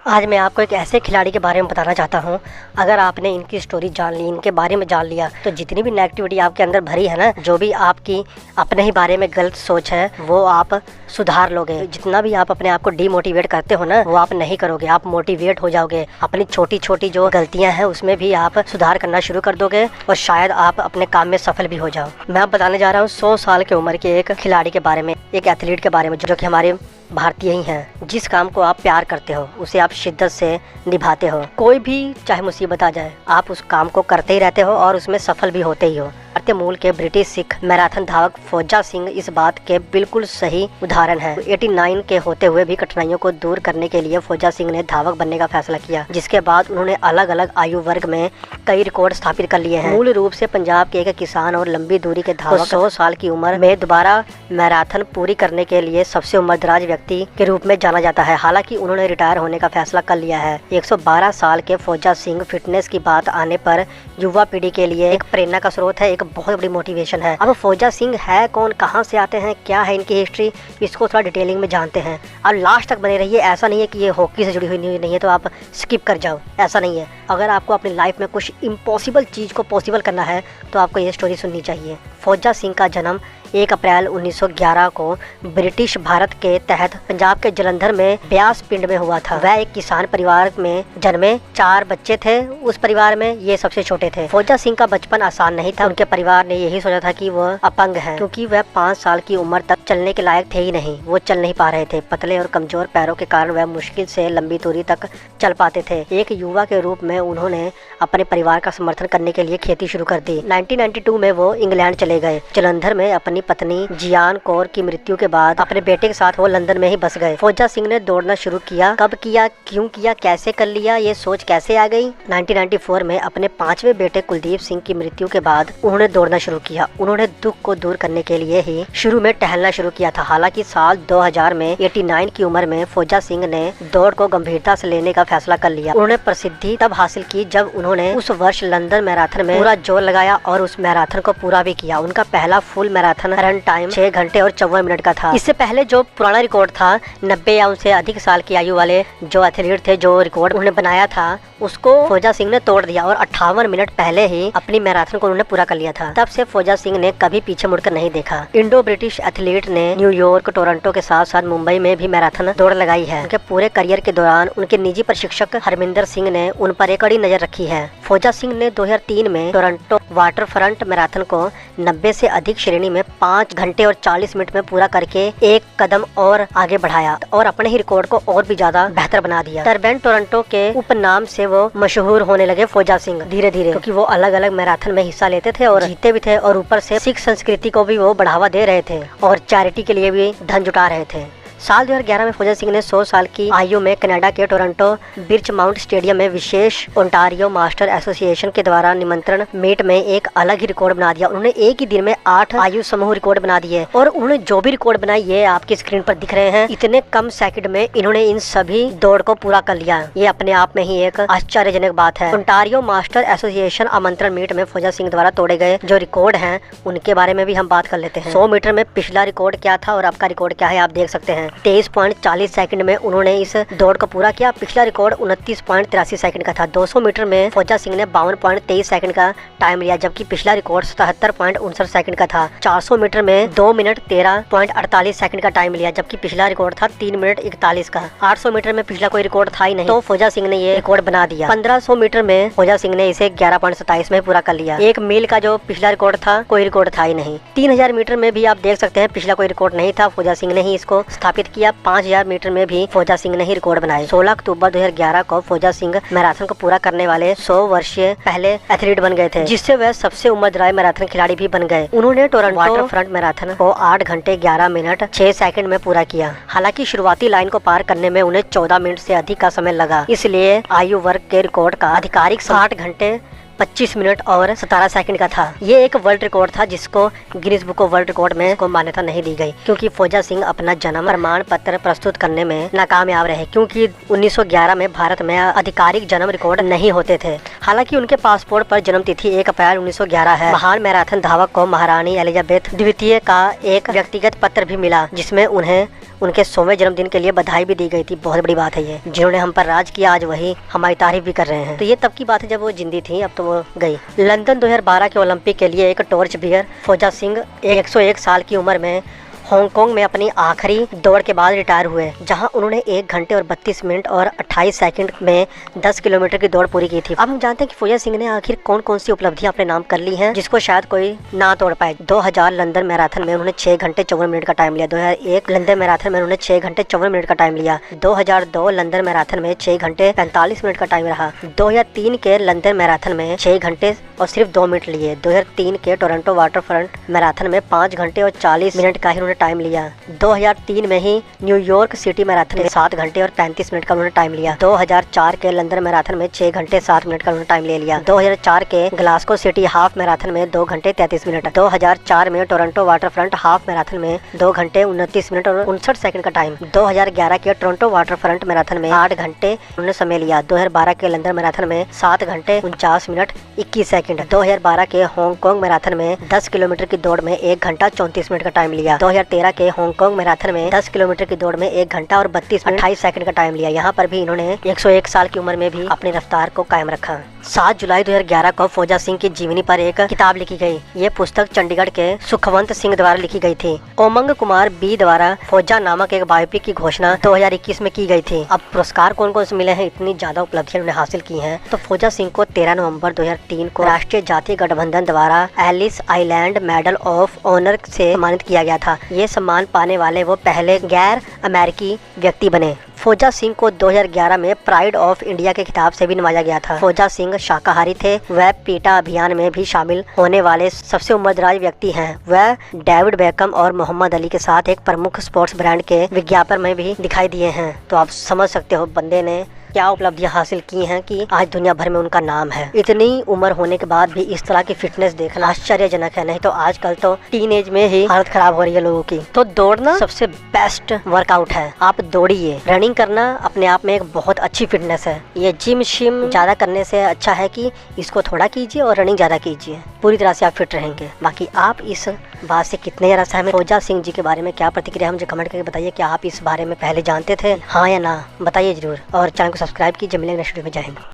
आज मैं आपको एक ऐसे खिलाड़ी के बारे में बताना चाहता हूँ। अगर आपने इनकी स्टोरी जान ली, इनके बारे में जान लिया, तो जितनी भी नेगेटिविटी आपके अंदर भरी है ना, जो भी आपकी अपने ही बारे में गलत सोच है, वो आप सुधार लोगे। जितना भी आप अपने आप को डीमोटिवेट करते हो ना, वो आप नहीं करोगे, आप मोटिवेट हो जाओगे। अपनी छोटी छोटी जो गलतियां हैं उसमें भी आप सुधार करना शुरू कर दोगे और शायद आप अपने काम में सफल भी हो जाओ। मैं अब बताने जा रहा हूँ 100 साल की उम्र के एक खिलाड़ी के बारे में, एक एथलीट के बारे में, जो कि हमारे भारतीय ही हैं। जिस काम को आप प्यार करते हो उसे आप शिद्दत से निभाते हो। कोई भी चाहे मुसीबत आ जाए, आप उस काम को करते ही रहते हो और उसमें सफल भी होते ही हो। भारतीय मूल के ब्रिटिश सिख मैराथन धावक फौजा सिंह इस बात के बिल्कुल सही उदाहरण है। 89 के होते हुए भी कठिनाइयों को दूर करने के लिए फौजा सिंह ने धावक बनने का फैसला किया, जिसके बाद उन्होंने अलग अलग आयु वर्ग में कई रिकॉर्ड स्थापित कर लिए हैं। मूल रूप से पंजाब के एक किसान और लंबी दूरी के धावक 100 साल की उम्र में दोबारा मैराथन पूरी करने के लिए सबसे उम्रदराज व्यक्ति के रूप में जाना जाता है। हालांकि उन्होंने रिटायर होने का फैसला कर लिया है। 112 साल के फौजा सिंह फिटनेस की बात आने पर युवा पीढ़ी के लिए एक प्रेरणा का स्रोत है, एक बहुत बड़ी मोटिवेशन है। अब फौजा सिंह है कौन, कहां से आते हैं, क्या है इनकी हिस्ट्री, इसको थोड़ा डिटेलिंग में जानते हैं। अब लास्ट तक बने रहिए। ऐसा नहीं है कि ये हॉकी से जुड़ी हुई नहीं है तो आप स्किप कर जाओ, ऐसा नहीं है। अगर आपको अपनी लाइफ में कुछ इम्पॉसिबल चीज़ को पॉसिबल करना है तो आपको ये स्टोरी सुननी चाहिए। फौजा सिंह का जन्म 1 अप्रैल 1911 को ब्रिटिश भारत के तहत पंजाब के जलंधर में ब्यास पिंड में हुआ था। वह एक किसान परिवार में जन्मे। 4 बच्चे थे उस परिवार में, ये सबसे छोटे थे। फौजा सिंह का बचपन आसान नहीं था। उनके परिवार ने यही सोचा था कि वह अपंग है, क्योंकि वह 5 साल की उम्र तक चलने के लायक थे ही नहीं। वो चल नहीं पा रहे थे। पतले और कमजोर पैरों के कारण वह मुश्किल से लंबी दूरी तक चल पाते थे। एक युवा के रूप में उन्होंने अपने परिवार का समर्थन करने के लिए खेती शुरू कर दी। 1992 में वो इंग्लैंड चले गए। जलंधर में अपनी पत्नी जियान कौर की मृत्यु के बाद अपने बेटे के साथ वो लंदन में ही बस गए। फौजा सिंह ने दौड़ना शुरू किया। कब किया, क्यों किया, कैसे कर लिया, ये सोच कैसे आ गई? 1994 में अपने 5वें बेटे कुलदीप सिंह की मृत्यु के बाद उन्होंने दौड़ना शुरू किया। उन्होंने दुख को दूर करने के लिए ही शुरू में टहलना शुरू किया था। हालांकि साल 2000 में 89 की उम्र में फौजा सिंह ने दौड़ को गंभीरता से लेने का फैसला कर लिया। उन्होंने प्रसिद्धि तब हासिल की जब उन्होंने उस वर्ष लंदन मैराथन में पूरा जोर लगाया और उस मैराथन को पूरा भी किया। उनका पहला फुल मैराथन रन टाइम 6 घंटे और 54 मिनट का था। इससे पहले जो पुराना रिकॉर्ड था, 90 या उनसे अधिक साल की आयु वाले जो एथलीट थे, जो रिकॉर्ड उन्होंने बनाया था, उसको फौजा सिंह ने तोड़ दिया और 58 मिनट पहले ही अपनी मैराथन को उन्होंने पूरा कर लिया था। तब से फौजा सिंह ने कभी पीछे मुड़कर नहीं देखा। इंडो ब्रिटिश एथलीट ने न्यूयॉर्क, टोरंटो के साथ साथ मुंबई में भी मैराथन दौड़ लगाई है। उनके पूरे करियर के दौरान उनके निजी प्रशिक्षक हरमिंदर सिंह ने उन पर एक कड़ी नजर रखी है। फौजा सिंह ने 2003 में टोरंटो वाटर फ्रंट मैराथन को 90 से अधिक श्रेणी में 5 घंटे और 40 मिनट में पूरा करके एक कदम और आगे बढ़ाया और अपने ही रिकॉर्ड को और भी ज्यादा बेहतर बना दिया। टर्बन टोरंटो के उपनाम से वो मशहूर होने लगे फौजा सिंह धीरे धीरे, क्योंकि वो अलग अलग मैराथन में हिस्सा लेते थे और जीते भी थे, और ऊपर से सिख संस्कृति को भी वो बढ़ावा दे रहे थे और चैरिटी के लिए भी धन जुटा रहे थे। साल 2011 में फौजा सिंह ने 100 साल की आयु में कनाडा के टोरंटो बिर्च माउंट स्टेडियम में विशेष ओंटारियो मास्टर एसोसिएशन के द्वारा निमंत्रण मीट में एक अलग ही रिकॉर्ड बना दिया। उन्होंने एक ही दिन में 8 आयु समूह रिकॉर्ड बना दिए और उन्होंने जो भी रिकॉर्ड बनाई, ये आपकी स्क्रीन पर दिख रहे हैं। इतने कम सेकंड में इन्होंने इन सभी दौड़ को पूरा कर लिया। ये अपने आप में ही एक आश्चर्यजनक बात है। ओंटारियो मास्टर एसोसिएशन आमंत्रण मीट में फौजा सिंह द्वारा तोड़े गए जो रिकॉर्ड हैं, उनके बारे में भी हम बात कर लेते हैं। 100 मीटर में पिछला रिकॉर्ड क्या था और अब का रिकॉर्ड क्या है, आप देख सकते हैं। 23.40 सेकंड में उन्होंने इस दौड़ को पूरा किया। पिछला रिकॉर्ड 29.83 सेकंड का था। 200 मीटर में फौजा सिंह ने 52.23 सेकंड का टाइम लिया, जबकि पिछला रिकॉर्ड 77.59 सेकंड का था। 400 मीटर में 2 मिनट 13.48 सेकंड का टाइम लिया, जबकि पिछला रिकॉर्ड था 3 मिनट 41 का। 800 मीटर में पिछला कोई रिकॉर्ड था ही नहीं, तो फौजा सिंह ने ये रिकॉर्ड बना दिया। 1500 मीटर में फौजा सिंह ने इसे 11.27 में पूरा कर लिया। 1 मील का जो पिछला रिकॉर्ड था, कोई रिकॉर्ड था ही नहीं। 3000 मीटर में भी आप देख सकते हैं, पिछला कोई रिकॉर्ड नहीं था, फौजा सिंह ने ही इसको स्थापित किया। 5000 मीटर में भी फौजा सिंह ने ही रिकॉर्ड बनाए। 16 अक्टूबर 2011 को फौजा सिंह मैराथन को पूरा करने वाले 100 वर्षीय पहले एथलीट बन गए थे, जिससे वह सबसे उम्रदराज मैराथन खिलाड़ी भी बन गए। उन्होंने टोरंटो वाटर फ्रंट मैराथन को 8 घंटे 11 मिनट 6 सेकंड में पूरा किया। हालांकि शुरुआती लाइन को पार करने में उन्हें 14 मिनट से अधिक का समय लगा, इसलिए आयु वर्ग के रिकॉर्ड का आधिकारिक 60 घंटे 25 मिनट और 17 सेकंड का था। ये एक वर्ल्ड रिकॉर्ड था जिसको Guinness book of world record में को मान्यता नहीं दी गई, क्योंकि फौजा सिंह अपना जन्म प्रमाण पत्र प्रस्तुत करने में नाकामयाब रहे, क्योंकि 1911 में भारत में आधिकारिक जन्म रिकॉर्ड नहीं होते थे। हालांकि उनके पासपोर्ट पर जन्म तिथि 1 अप्रैल 1911 है। महान मैराथन धावक को महारानी एलिजाबेथ द्वितीय का एक व्यक्तिगत पत्र भी मिला, जिसमें उन्हें उनके 100वें जन्मदिन के लिए बधाई भी दी गई थी। बहुत बड़ी बात है ये, जिन्होंने हम पर राज किया आज वही हमारी तारीफ भी कर रहे हैं। तो ये तब की बात है जब वो जिंदी थी, अब तो वो गई। लंदन 2012 के ओलंपिक के लिए एक टॉर्च बियर फौजा सिंह 101 साल की उम्र में हांगकांग में अपनी आखिरी दौड़ के बाद रिटायर हुए, जहां उन्होंने 1 घंटे और 32 मिनट और 28 सेकंड में 10 किलोमीटर की दौड़ पूरी की थी। अब हम जानते हैं कि फौजा सिंह ने आखिर कौन कौन सी उपलब्धियां अपने नाम कर ली हैं, जिसको शायद कोई ना तोड़ पाए। 2000 लंदन मैराथन में उन्होंने 6 घंटे 54 मिनट का टाइम लिया। 2001 लंदन मैराथन में उन्होंने 6 घंटे 54 मिनट का टाइम लिया। 2002 लंदन मैराथन में 6 घंटे 45 मिनट का टाइम रहा। 2003 के लंदन मैराथन में 6 घंटे और सिर्फ 2 मिनट लिए। 2003 के टोरंटो वाटरफ्रंट मैराथन में 5 घंटे और 40 मिनट का ही टाइम लिया। 2003 में ही न्यूयॉर्क सिटी मैराथन में 7 घंटे और 35 मिनट का उन्होंने टाइम लिया। 2004 के लंदन मैराथन में 6 घंटे 7 मिनट का उन्होंने टाइम ले लिया। 2004 के ग्लासगो सिटी हाफ मैराथन में 2 घंटे 33 मिनट। 2004 में टोरंटो वाटरफ्रंट हाफ मैराथन में 2 घंटे 29 मिनट और 59 सेकंड का टाइम। 2011 के टोरंटो वाटरफ्रंट मैराथन में 8 घंटे उन्होंने समय लिया। 2012 के लंदन मैराथन में 7 घंटे 49 मिनट 21 सेकंड। 2012 के हांगकांग मैराथन में 10 किलोमीटर की दौड़ में 1 घंटा 34 मिनट का टाइम लिया। 2013 के हांगकांग मैराथन में 10 किलोमीटर की दौड़ में 1 घंटा और 32 मिनट 28 सेकंड का टाइम लिया। यहाँ पर भी इन्होंने 101 साल की उम्र में भी अपनी रफ्तार को कायम रखा। 7 जुलाई 2011 को फौजा सिंह की जीवनी पर एक किताब लिखी गई। ये पुस्तक चंडीगढ़ के सुखवंत सिंह द्वारा लिखी गई थी। उमंग कुमार बी द्वारा फौजा नामक एक बायोपिक की घोषणा 2021 में की गई थी। अब पुरस्कार कौन कौन से मिले हैं, इतनी ज्यादा उपलब्धियां उन्होंने हासिल की हैं। तो फौजा सिंह को 13 नवंबर 2003 को राष्ट्रीय जातीय गठबंधन द्वारा Ellis Island Medal of Honor से सम्मानित किया गया था। ये सम्मान पाने वाले वो पहले गैर अमेरिकी व्यक्ति बने। फौजा सिंह को 2011 में प्राइड ऑफ इंडिया के खिताब से भी नवाजा गया था। फौजा सिंह शाकाहारी थे। वह पीटा अभियान में भी शामिल होने वाले सबसे उम्रदराज व्यक्ति हैं। वह डेविड बेकम और मोहम्मद अली के साथ एक प्रमुख स्पोर्ट्स ब्रांड के विज्ञापन में भी दिखाई दिए हैं। तो आप समझ सकते हो बंदे ने क्या उपलब्धियां हासिल की हैं कि आज दुनिया भर में उनका नाम है। इतनी उम्र होने के बाद भी इस तरह की फिटनेस देखना आश्चर्यजनक है। नहीं तो आजकल तो टीनेज में ही हालत खराब हो रही है लोगों की। तो दौड़ना सबसे बेस्ट वर्कआउट है। आप दौड़िए। रनिंग करना अपने आप में एक बहुत अच्छी फिटनेस है। ये जिम शिम ज्यादा करने से अच्छा है कि इसको थोड़ा कीजिए और रनिंग ज्यादा कीजिए, पूरी तरह से आप फिट रहेंगे। बाकी आप इस बात से कितने ज्यादा सहमत, फौजा सिंह जी के बारे में क्या प्रतिक्रिया मुझे कमेंट करके बताइए। क्या आप इस बारे में पहले जानते थे, हाँ या ना, बताइए जरूर। और चैनल को सब्सक्राइब कीजिए। मिलेंगे नेक्स्ट वीडियो में। जय हिंद।